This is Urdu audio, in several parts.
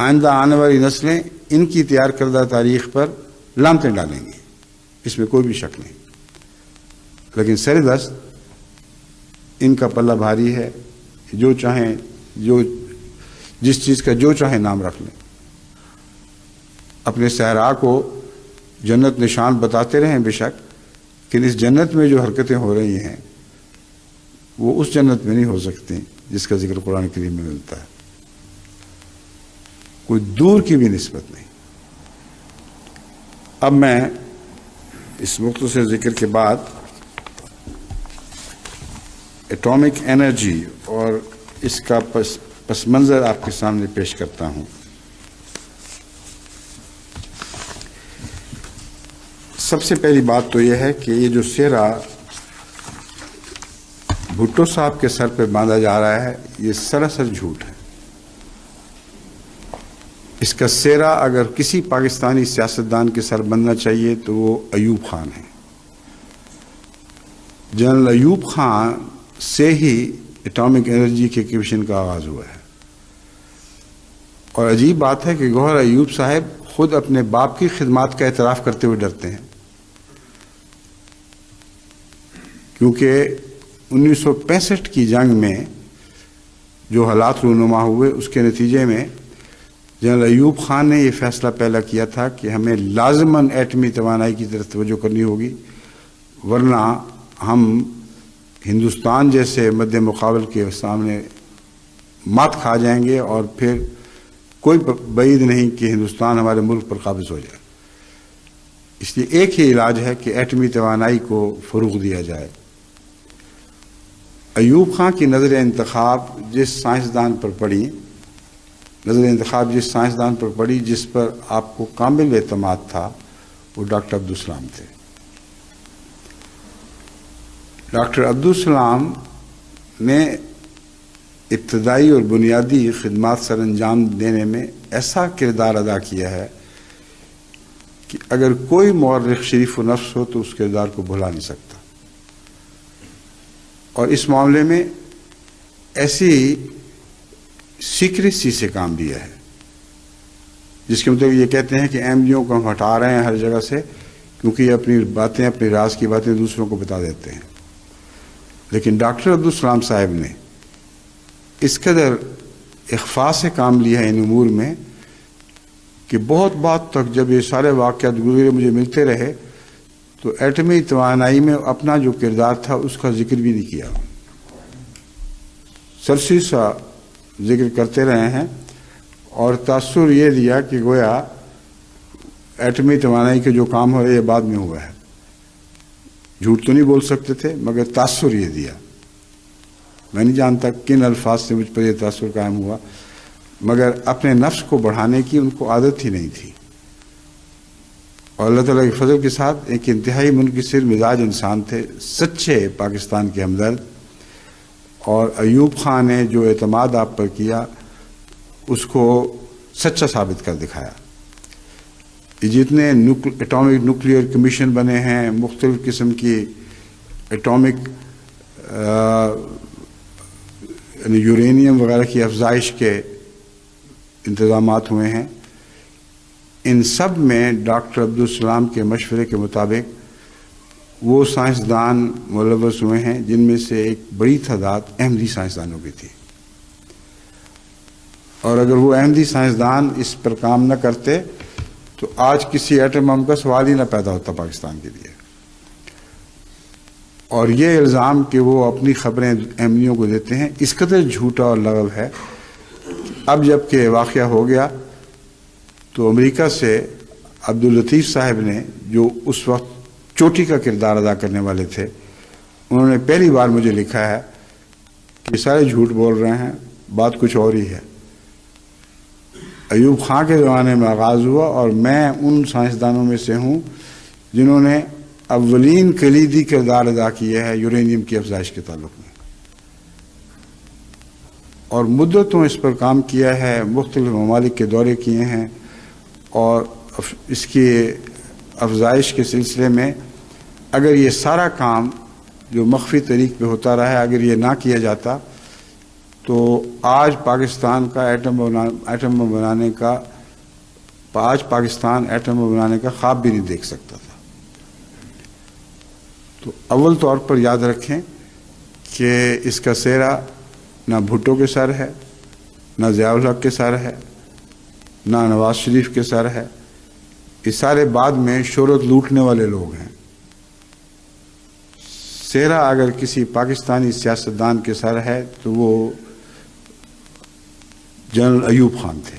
آئندہ آنے والی نسلیں ان کی تیار کردہ تاریخ پر لعنتیں ڈالیں گی، اس میں کوئی بھی شک نہیں، لیکن سر دست ان کا پلہ بھاری ہے، جو چاہیں جس چیز کا جو چاہیں نام رکھ لیں، اپنے صحرا کو جنت نشان بتاتے رہیں بے شک، لیکن اس جنت میں جو حرکتیں ہو رہی ہیں وہ اس جنت میں نہیں ہو سکتی جس کا ذکر قرآن کریم میں ملتا ہے، کوئی دور کی بھی نسبت نہیں۔ اب میں اس مختصر ذکر کے بعد ایٹامک انرجی اور اس کا پس منظر آپ کے سامنے پیش کرتا ہوں۔ سب سے پہلی بات تو یہ ہے کہ یہ جو سہرا بھٹو صاحب کے سر پہ باندھا جا رہا ہے یہ سراسر جھوٹ ہے۔ اس کا سہرا اگر کسی پاکستانی سیاستدان کے سر بننا چاہیے تو وہ ایوب خان ہے۔ جنرل ایوب خان سے ہی ایٹامک انرجی کے کمیشن کا آغاز ہوا ہے، اور عجیب بات ہے کہ گوہر ایوب صاحب خود اپنے باپ کی خدمات کا اعتراف کرتے ہوئے ڈرتے ہیں، کیونکہ 1965 کی جنگ میں جو حالات رونما ہوئے اس کے نتیجے میں جنرل ایوب خان نے یہ فیصلہ پہلا کیا تھا کہ ہمیں لازماً ایٹمی توانائی کی طرف توجہ کرنی ہوگی، ورنہ ہم ہندوستان جیسے مد مقابل کے سامنے مات کھا جائیں گے، اور پھر کوئی بعید نہیں کہ ہندوستان ہمارے ملک پر قابض ہو جائے۔ اس لیے ایک ہی علاج ہے کہ ایٹمی توانائی کو فروغ دیا جائے۔ ایوب خان کی نظر انتخاب جس سائنسدان پر پڑی جس پر آپ کو کامل اعتماد تھا وہ ڈاکٹر عبدالسلام تھے۔ ڈاکٹر عبدالسلام نے ابتدائی اور بنیادی خدمات سر انجام دینے میں ایسا کردار ادا کیا ہے کہ اگر کوئی مورخ شریف و نفس ہو تو اس کردار کو بھلا نہیں سکتا، اور اس معاملے میں ایسی سیکریسی سے کام لیا ہے جس کے مطابق یہ کہتے ہیں کہ ایم ڈیوں کو ہم ہٹا رہے ہیں ہر جگہ سے کیونکہ یہ اپنی راز کی باتیں دوسروں کو بتا دیتے ہیں، لیکن ڈاکٹر عبدالسلام صاحب نے اس قدر اخفاء سے کام لیا ہے ان امور میں کہ بہت بات تک جب یہ سارے واقعات گزرے مجھے ملتے رہے تو ایٹمی توانائی میں اپنا جو کردار تھا اس کا ذکر بھی نہیں کیا، سرسری سا ذکر کرتے رہے ہیں، اور تاثر یہ دیا کہ گویا ایٹمی توانائی کے جو کام ہو رہے یہ بعد میں ہوا ہے۔ جھوٹ تو نہیں بول سکتے تھے مگر تاثر یہ دیا۔ میں نہیں جانتا کن الفاظ سے مجھ پر یہ تاثر قائم ہوا، مگر اپنے نفس کو بڑھانے کی ان کو عادت ہی نہیں تھی، اور اللہ تعالیٰ کے فضل کے ساتھ ایک انتہائی منکسر مزاج انسان تھے، سچے پاکستان کے ہمدرد، اور ایوب خان نے جو اعتماد آپ پر کیا اس کو سچا ثابت کر دکھایا۔ جتنے ایٹامک نیوکلیئر کمیشن بنے ہیں، مختلف قسم کی ایٹامک یورینیم وغیرہ کی افزائش کے انتظامات ہوئے ہیں، ان سب میں ڈاکٹر عبدالسلام کے مشورے کے مطابق وہ سائنسدان ملوث ہوئے ہیں جن میں سے ایک بڑی تعداد احمدی سائنسدانوں کی تھی، اور اگر وہ احمدی سائنسدان اس پر کام نہ کرتے تو آج کسی ایٹم بم کا سوال ہی نہ پیدا ہوتا پاکستان کے لیے۔ اور یہ الزام کہ وہ اپنی خبریں احمدیوں کو دیتے ہیں اس قدر جھوٹا اور لغو ہے۔ اب جب کہ واقعہ ہو گیا تو امریکہ سے عبداللطیف صاحب نے جو اس وقت چوٹی کا کردار ادا کرنے والے تھے، انہوں نے پہلی بار مجھے لکھا ہے کہ سارے جھوٹ بول رہے ہیں، بات کچھ اور ہی ہے۔ ایوب خان کے زمانے میں آغاز ہوا، اور میں ان سائنسدانوں میں سے ہوں جنہوں نے اولین کلیدی کردار ادا کیا ہے یورینیم کی افزائش کے تعلق میں، اور مدتوں اس پر کام کیا ہے، مختلف ممالک کے دورے کیے ہیں، اور اس کی افزائش کے سلسلے میں اگر یہ سارا کام جو مخفی طریق پہ ہوتا رہا ہے اگر یہ نہ کیا جاتا تو آج پاکستان کا ایٹم بم بنانے کا خواب بھی نہیں دیکھ سکتا تھا۔ تو اول طور پر یاد رکھیں کہ اس کا سہرا نہ بھٹو کے سر ہے، نہ ضیاء الحق کے سر ہے، نہ نواز شریف کے سر ہے۔ یہ سارے بعد میں شہرت لوٹنے والے لوگ ہیں۔ سہرا اگر کسی پاکستانی سیاستدان کے سر ہے تو وہ جنرل ایوب خان تھے۔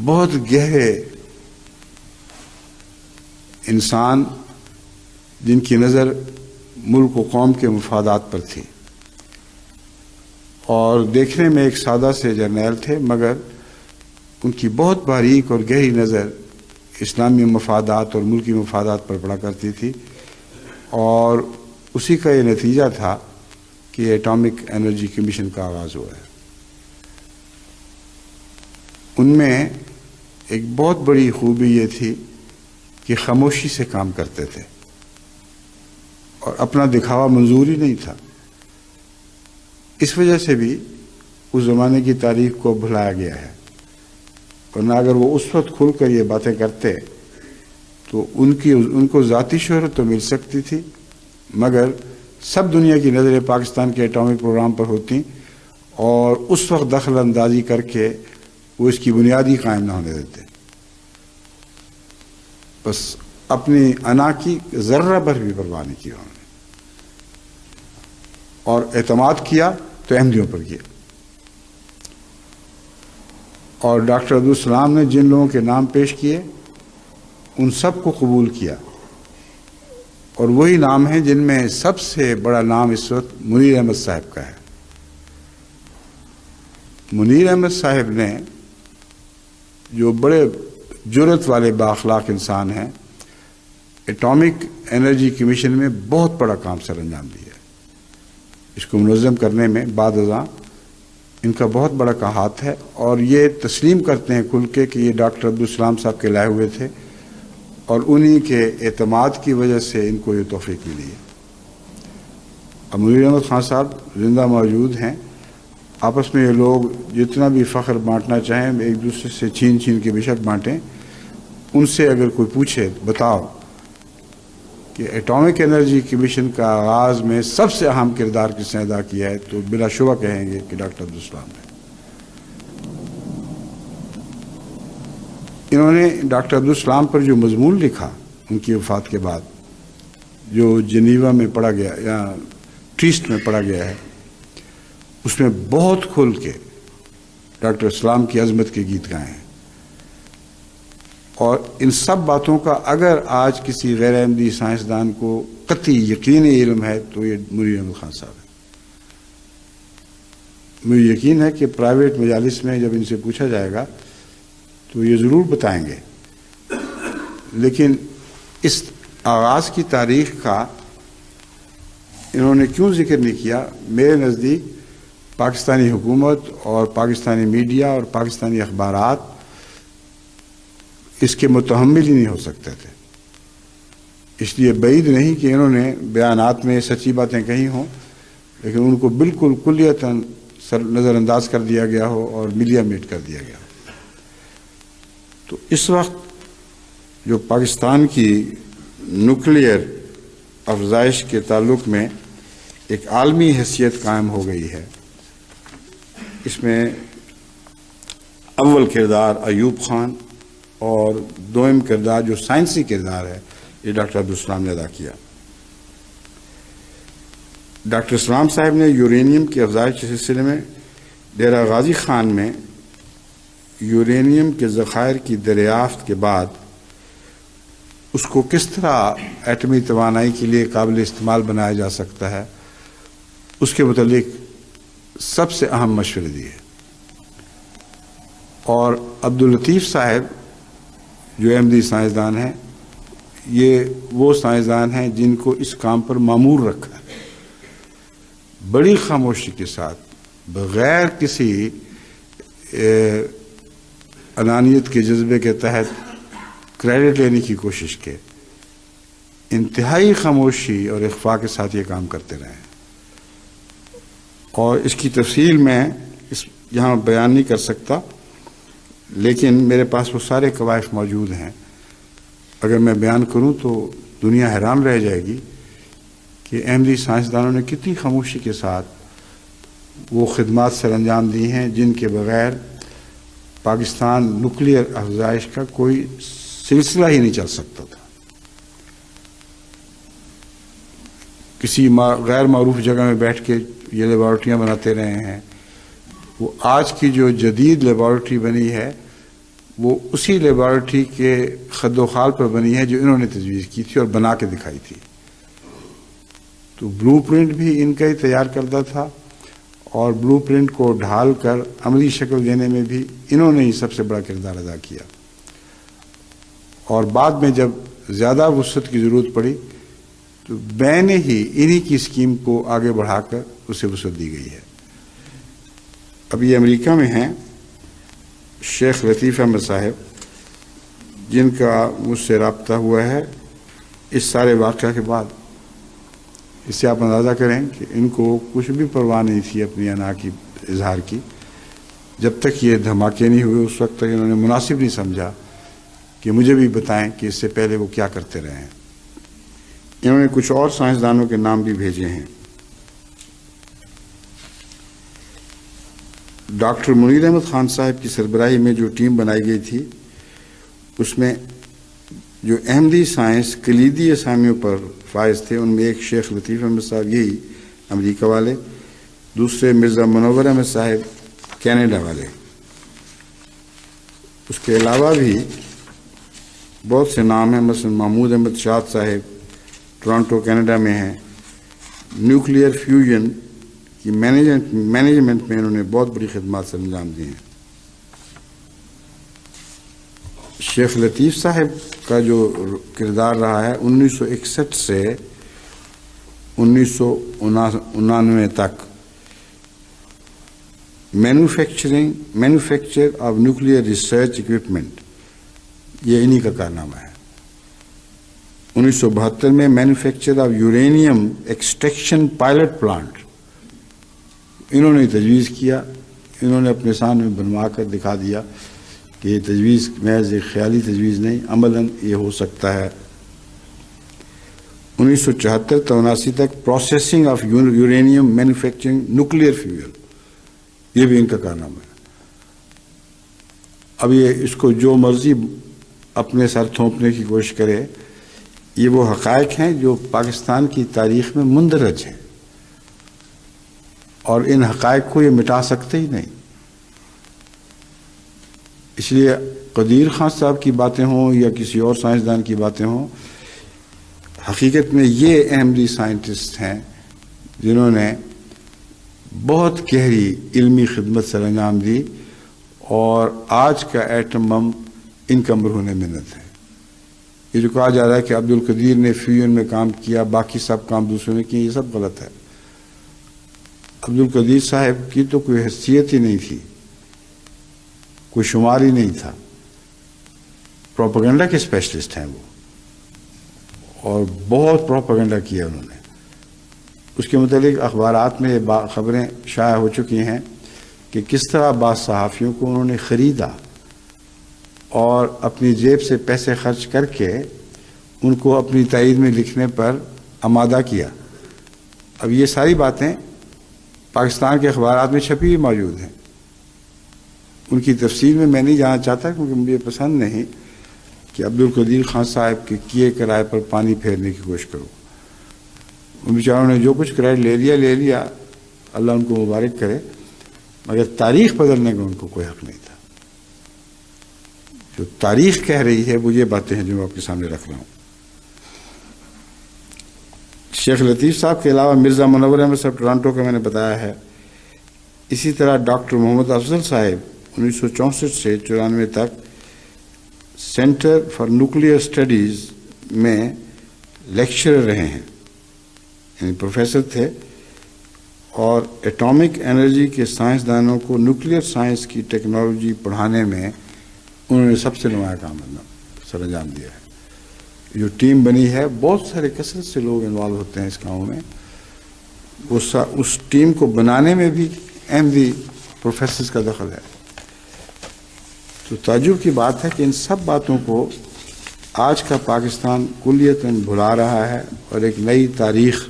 بہت گہرے انسان جن کی نظر ملک و قوم کے مفادات پر تھی، اور دیکھنے میں ایک سادہ سے جرنیل تھے، مگر ان کی بہت باریک اور گہری نظر اسلامی مفادات اور ملکی مفادات پر پڑا کرتی تھی، اور اسی کا یہ نتیجہ تھا کہ ایٹامک انرجی کمیشن کا آغاز ہوا ہے۔ ان میں ایک بہت بڑی خوبی یہ تھی کہ خاموشی سے کام کرتے تھے اور اپنا دکھاوا منظور ہی نہیں تھا۔ اس وجہ سے بھی اس زمانے کی تاریخ کو بھلایا گیا ہے، ورنہ اگر وہ اس وقت کھل کر یہ باتیں کرتے تو ان کو ذاتی شہرت تو مل سکتی تھی، مگر سب دنیا کی نظریں پاکستان کے ایٹامک پروگرام پر ہوتی اور اس وقت دخل اندازی کر کے وہ اس کی بنیادی قائم نہ ہونے دیتے۔ بس اپنی انا کی ذرہ بھر بھی پرواہ نہیں کی انہوں نے، اور اعتماد کیا تو احمدیوں پر کیا۔ اور ڈاکٹر عبدالسلام نے جن لوگوں کے نام پیش کیے ان سب کو قبول کیا، اور وہی نام ہیں جن میں سب سے بڑا نام اس وقت منیر احمد صاحب کا ہے۔ منیر احمد صاحب نے، جو بڑے جرأت والے بااخلاق انسان ہیں، ایٹامک انرجی کمیشن میں بہت بڑا کام سر انجام دیا ہے۔ اس کو منظم کرنے میں بعد ازاں ان کا بہت بڑا کا ہاتھ ہے، اور یہ تسلیم کرتے ہیں کھل کے کہ یہ ڈاکٹر عبدالسلام صاحب کے لائے ہوئے تھے، اور انہی کے اعتماد کی وجہ سے ان کو یہ توفیق ملی ہے۔ اب منیر احمد خان صاحب زندہ موجود ہیں، آپس میں یہ لوگ جتنا بھی فخر بانٹنا چاہیں ایک دوسرے سے چھین چھین کے بے شک بانٹیں۔ ان سے اگر کوئی پوچھے بتاؤ کہ ایٹامک انرجی کمیشن کا آغاز میں سب سے اہم کردار کس نے ادا کیا ہے، تو بلا شبہ کہیں گے کہ ڈاکٹر عبدالسلام نے۔ انہوں نے ڈاکٹر عبدالسلام پر جو مضمون لکھا ان کی وفات کے بعد، جو جنیوا میں پڑھا گیا یا ٹریسٹ میں پڑھا گیا ہے، اس میں بہت کھل کے ڈاکٹر اسلام کی عظمت کے گیت گائے ہیں۔ اور ان سب باتوں کا اگر آج کسی غیر احمدی سائنسدان کو قطعی یقینی علم ہے تو یہ منیر احمد خان صاحب ہے۔ مجھے یقین ہے کہ پرائیویٹ مجالس میں جب ان سے پوچھا جائے گا تو یہ ضرور بتائیں گے، لیکن اس آغاز کی تاریخ کا انہوں نے کیوں ذکر نہیں کیا؟ میرے نزدیک پاکستانی حکومت اور پاکستانی میڈیا اور پاکستانی اخبارات اس کے متحمل ہی نہیں ہو سکتے تھے۔ اس لیے بعید نہیں کہ انہوں نے بیانات میں سچی باتیں کہی ہوں، لیکن ان کو بالکل کلیتاً نظر انداز کر دیا گیا ہو اور میڈیا میٹ کر دیا گیا ہو۔ تو اس وقت جو پاکستان کی نیوکلیئر افزائش کے تعلق میں ایک عالمی حیثیت قائم ہو گئی ہے، اس میں اول کردار ایوب خان اور دوم کردار جو سائنسی کردار ہے یہ ڈاکٹر عبدالسلام نے ادا کیا۔ ڈاکٹر اسلام صاحب نے یورینیم کی افزائش کے سلسلے میں ڈیرہ غازی خان میں یورینیم کے ذخائر کی دریافت کے بعد اس کو کس طرح ایٹمی توانائی کے لیے قابل استعمال بنایا جا سکتا ہے اس کے متعلق سب سے اہم مشورے دیے۔ اور عبداللطیف صاحب جو احمدی سائنسدان ہیں، یہ وہ سائنسدان ہیں جن کو اس کام پر مامور رکھا ہے، بڑی خاموشی کے ساتھ، بغیر کسی انانیت کے جذبے کے تحت کریڈٹ لینے کی کوشش کے، انتہائی خاموشی اور اخفاء کے ساتھ یہ کام کرتے رہے۔ اور اس کی تفصیل میں یہاں بیان نہیں کر سکتا، لیکن میرے پاس وہ سارے کوائف موجود ہیں. اگر میں بیان کروں تو دنیا حیران رہ جائے گی کہ احمدی سائنسدانوں نے کتنی خاموشی کے ساتھ وہ خدمات سر انجام دی ہیں جن کے بغیر پاکستان نیوکلیئر افزائش کا کوئی سلسلہ ہی نہیں چل سکتا تھا. کسی غیر معروف جگہ میں بیٹھ کے یہ لیبارٹریاں بناتے رہے ہیں. وہ آج کی جو جدید لیبارٹری بنی ہے وہ اسی لیبارٹری کے خد و خال پر بنی ہے جو انہوں نے تجویز کی تھی اور بنا کے دکھائی تھی. تو بلو پرنٹ بھی ان کا ہی تیار کردہ تھا، اور بلو پرنٹ کو ڈھال کر عملی شکل دینے میں بھی انہوں نے ہی سب سے بڑا کردار ادا کیا. اور بعد میں جب زیادہ وسعت کی ضرورت پڑی تو میں نے ہی انہی کی اسکیم کو آگے بڑھا کر اسے وسعت دی گئی ہے. اب یہ امریکہ میں ہیں شیخ لطیف احمد صاحب، جن کا مجھ سے رابطہ ہوا ہے اس سارے واقعہ کے بعد. اس سے آپ اندازہ کریں کہ ان کو کچھ بھی پرواہ نہیں تھی اپنی انا کی اظہار کی. جب تک یہ دھماکے نہیں ہوئے اس وقت تک انہوں نے مناسب نہیں سمجھا کہ مجھے بھی بتائیں کہ اس سے پہلے وہ کیا کرتے رہے ہیں. انہوں نے کچھ اور سائنسدانوں کے نام بھی بھیجے ہیں. ڈاکٹر منیر احمد خان صاحب کی سربراہی میں جو ٹیم بنائی گئی تھی اس میں جو احمدی سائنس کلیدی اسامیوں پر فائز تھے ان میں ایک شیخ لطیف احمد صاحب یہی امریکہ والے، دوسرے مرزا منور احمد صاحب کینیڈا والے. اس کے علاوہ بھی بہت سے نام ہیں، مثلا محمود احمد شاد صاحب ٹورانٹو کینیڈا میں ہیں. نیوکلیئر فیوژن کی مینجمنٹ میں انہوں نے بہت بڑی خدمات سر انجام دی ہیں. شیخ لطیف صاحب کا جو کردار رہا ہے 1961 سے 1999 تک manufacture of nuclear research equipment, یہ انہی کا کارنامہ ہے. 1972 میں manufacture of uranium extraction pilot plant انہوں نے تجویز کیا. انہوں نے اپنے سامنے بنوا کر دکھا دیا کہ یہ تجویز محض ایک خیالی تجویز نہیں، عملاً یہ ہو سکتا ہے. 1974 تا 79 تک processing of uranium manufacturing nuclear fuel, یہ بھی ان کا کارنامہ ہے. اب یہ اس کو جو مرضی اپنے سر تھونپنے کی کوشش کرے، یہ وہ حقائق ہیں جو پاکستان کی تاریخ میں مندرج ہیں، اور ان حقائق کو یہ مٹا سکتے ہی نہیں. اس لیے قدیر خان صاحب کی باتیں ہوں یا کسی اور سائنسدان کی باتیں ہوں، حقیقت میں یہ احمدی سائنٹسٹ ہیں جنہوں نے بہت گہری علمی خدمت سر انجام دی، اور آج کا ایٹم بم ان کا مرہون منت ہے. یہ جو کہا جا رہا ہے کہ عبد القدیر نے فیوژن میں کام کیا، باقی سب کام دوسروں نے کیے، یہ سب غلط ہے. عبد القدیر صاحب کی تو کوئی حیثیت ہی نہیں تھی، کوئی شمار ہی نہیں تھا. پروپیگنڈا کے اسپیشلسٹ ہیں وہ، اور بہت پروپیگنڈا کیا انہوں نے. اس کے متعلق اخبارات میں خبریں شائع ہو چکی ہیں کہ کس طرح بعض صحافیوں کو انہوں نے خریدا اور اپنی جیب سے پیسے خرچ کر کے ان کو اپنی تائید میں لکھنے پر آمادہ کیا. اب یہ ساری باتیں پاکستان کے اخبارات میں چھپی ہوئی موجود ہیں. ان کی تفصیل میں نہیں جانا چاہتا کیونکہ مجھے پسند نہیں کہ عبد القدیر خان صاحب کے کیے کرائے پر پانی پھیرنے کی کوشش کروں. ان بیچاروں نے جو کچھ کرائے لے لیا، اللہ ان کو مبارک کرے، مگر تاریخ بدلنے کا ان کو کوئی حق نہیں تھا. جو تاریخ کہہ رہی ہے وہ یہ باتیں ہیں جو میں آپ کے سامنے رکھ رہا ہوں. شیخ لطیف صاحب کے علاوہ مرزا منور احمد صاحب ٹورانٹو کا میں نے بتایا ہے. اسی طرح ڈاکٹر محمد افضل صاحب 1964 سے 94 تک سینٹر فار نیوکلیئر اسٹڈیز میں لیکچرر رہے ہیں، یعنی پروفیسر تھے، اور ایٹامک انرجی کے سائنسدانوں کو نیوکلیئر سائنس کی ٹیکنالوجی پڑھانے میں انہوں نے سب سے نمایاں کام سر انجام دیا ہے. جو ٹیم بنی ہے، بہت سارے کثرت سے لوگ انوالو ہوتے ہیں اس کاموں میں، اس ٹیم کو بنانے میں بھی احمدی پروفیسرز کا دخل ہے. تو تعجب کی بات ہے کہ ان سب باتوں کو آج کا پاکستان کلیتاً بھلا رہا ہے اور ایک نئی تاریخ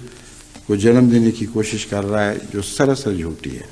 کو جنم دینے کی کوشش کر رہا ہے جو سراسر جھوٹی ہے.